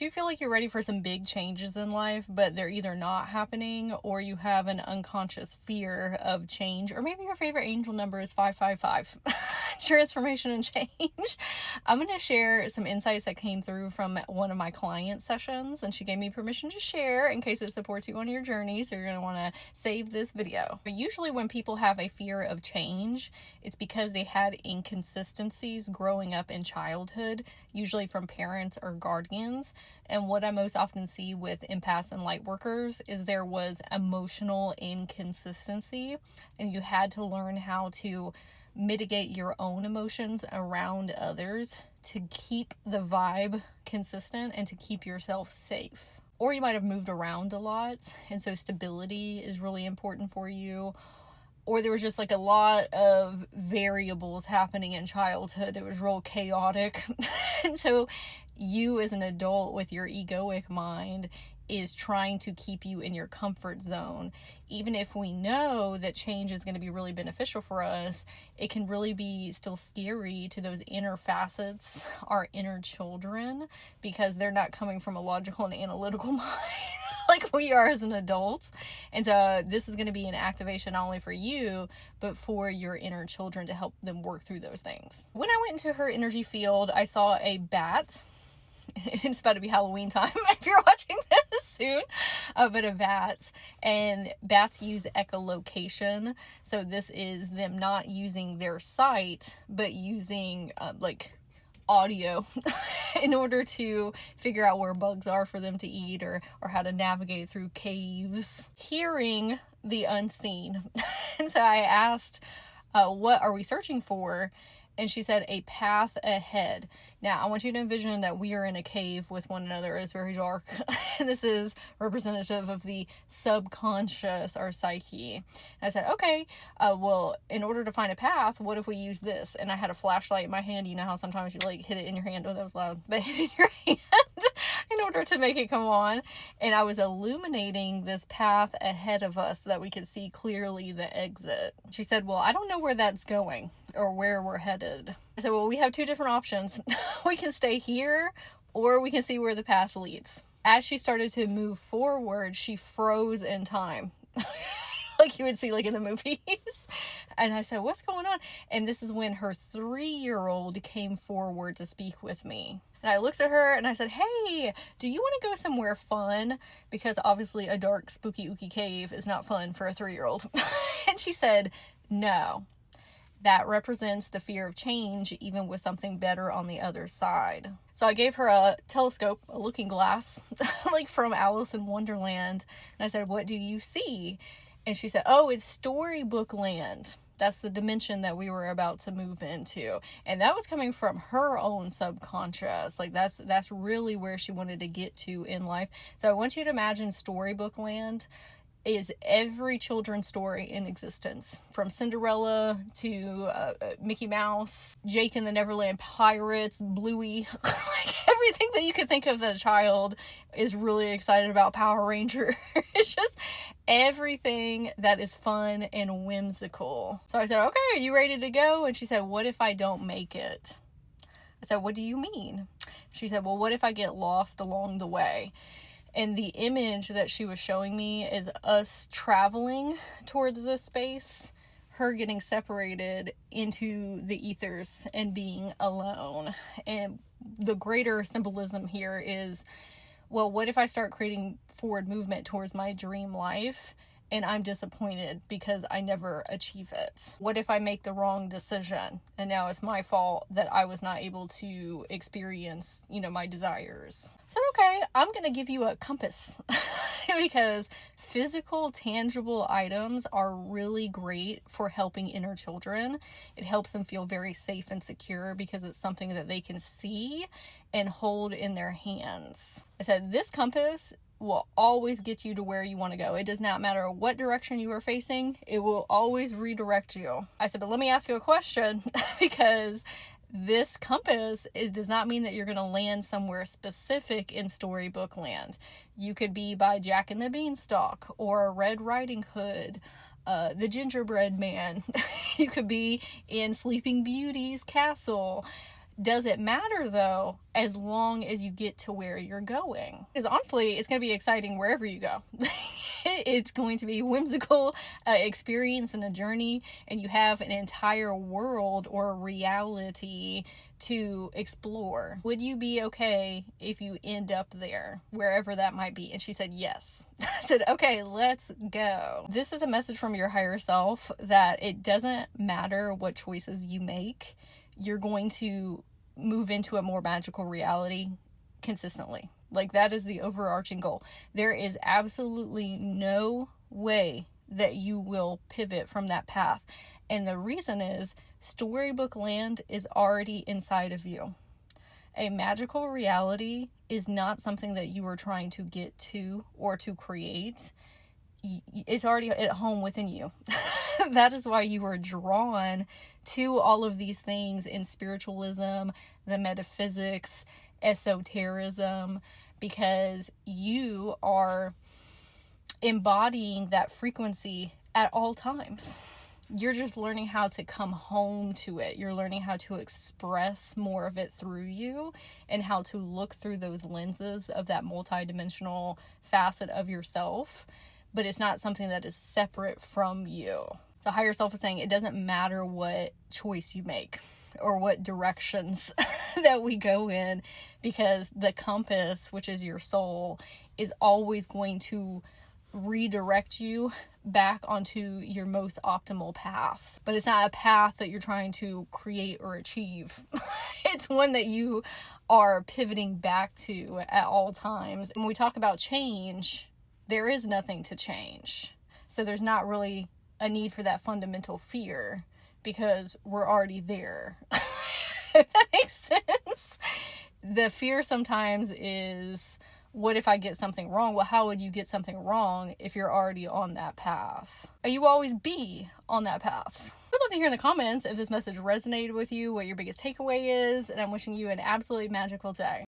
Do you feel like you're ready for some big changes in life, but they're either not happening or you have an unconscious fear of change? Or maybe your favorite angel number is 555. Transformation and change. I'm going to share some insights that came through from one of my client sessions, and she gave me permission to share in case it supports you on your journey, so you're going to want to save this video. But usually when people have a fear of change, it's because they had inconsistencies growing up in childhood, usually from parents or guardians. And what I most often see with empaths and light workers is there was emotional inconsistency, and you had to learn how to mitigate your own emotions around others to keep the vibe consistent and to keep yourself safe. Or you might have moved around a lot, and so stability is really important for you. Or there was just like a lot of variables happening in childhood. It was real chaotic. And so you as an adult with your egoic mind is trying to keep you in your comfort zone. Even if we know that change is going to be really beneficial for us, it can really be still scary to those inner facets, our inner children, because they're not coming from a logical and analytical mind like we are as an adult. And so this is going to be an activation not only for you, but for your inner children to help them work through those things. When I went into her energy field, I saw a bat. It's about to be Halloween time if you're watching this soon, but of bats. And bats use echolocation. So this is them not using their sight, but using like audio in order to figure out where bugs are for them to eat, or how to navigate through caves, hearing the unseen. And so I asked, what are we searching for? And she said, a path ahead. Now, I want you to envision that we are in a cave with one another. It's very dark. This is representative of the subconscious, our psyche. And I said, okay, well, in order to find a path, what if we use this? And I had a flashlight in my hand. You know how sometimes you like hit it in your hand. Oh, that was loud. But hit it in your hand in order to make it come on. And I was illuminating this path ahead of us so that we could see clearly the exit. She said, well, I don't know where that's going or where we're headed. I said, well, we have two different options. We can stay here, or we can see where the path leads. As she started to move forward, she froze in time. Like you would see like in the movies. And I said, what's going on? And this is when her 3-year-old came forward to speak with me. And I looked at her and I said, hey, do you want to go somewhere fun? Because obviously a dark, spooky, ooky cave is not fun for a 3-year-old. And she said, no. That represents the fear of change, even with something better on the other side. So I gave her a telescope, a looking glass, like from Alice in Wonderland. And I said, what do you see? And she said, oh, it's storybook land. That's the dimension that we were about to move into. And that was coming from her own subconscious. Like that's really where she wanted to get to in life. So I want you to imagine storybook land is every children's story in existence, from Cinderella to Mickey Mouse, Jake and the Neverland Pirates, Bluey, like everything that you could think of that a child is really excited about. Power Ranger. It's just everything that is fun and whimsical. So I said, okay, are you ready to go? And she said, what if I don't make it? I said, what do you mean? She said, well, what if I get lost along the way? And the image that she was showing me is us traveling towards this space, her getting separated into the ethers and being alone. And the greater symbolism here is, well, what if I start creating forward movement towards my dream life and I'm disappointed because I never achieve it? What if I make the wrong decision and now it's my fault that I was not able to experience, my desires? So, okay, I'm going to give you a compass because physical, tangible items are really great for helping inner children. It helps them feel very safe and secure because it's something that they can see and hold in their hands. I said, this compass will always get you to where you want to go. It does not matter what direction you are facing. It will always redirect you. I said, but let me ask you a question because this compass does not mean that you're going to land somewhere specific in storybook land. You could be by Jack and the Beanstalk or Red Riding Hood, the Gingerbread Man. You could be in Sleeping Beauty's castle. Does it matter though, as long as you get to where you're going? Because honestly, it's going to be exciting wherever you go. It's going to be a whimsical experience and a journey, and you have an entire world or reality to explore. Would you be okay if you end up there, wherever that might be? And she said yes. I said, okay, let's go. This is a message from your higher self that it doesn't matter what choices you make, you're going to move into a more magical reality consistently. Like, that is the overarching goal. There is absolutely no way that you will pivot from that path. And the reason is storybook land is already inside of you. A magical reality is not something that you are trying to get to or to create. It's already at home within you. That is why you are drawn to all of these things in spiritualism, the metaphysics, esotericism, because you are embodying that frequency at all times. You're just learning how to come home to it. You're learning how to express more of it through you, and how to look through those lenses of that multidimensional facet of yourself. But it's not something that is separate from you. So higher self is saying it doesn't matter what choice you make or what directions that we go in, because the compass, which is your soul, is always going to redirect you back onto your most optimal path. But it's not a path that you're trying to create or achieve. It's one that you are pivoting back to at all times. And when we talk about change, there is nothing to change. So there's not really a need for that fundamental fear, because we're already there. If that makes sense. The fear sometimes is, what if I get something wrong? Well, how would you get something wrong if you're already on that path? Or you always be on that path? I'd love to hear in the comments if this message resonated with you, what your biggest takeaway is, and I'm wishing you an absolutely magical day.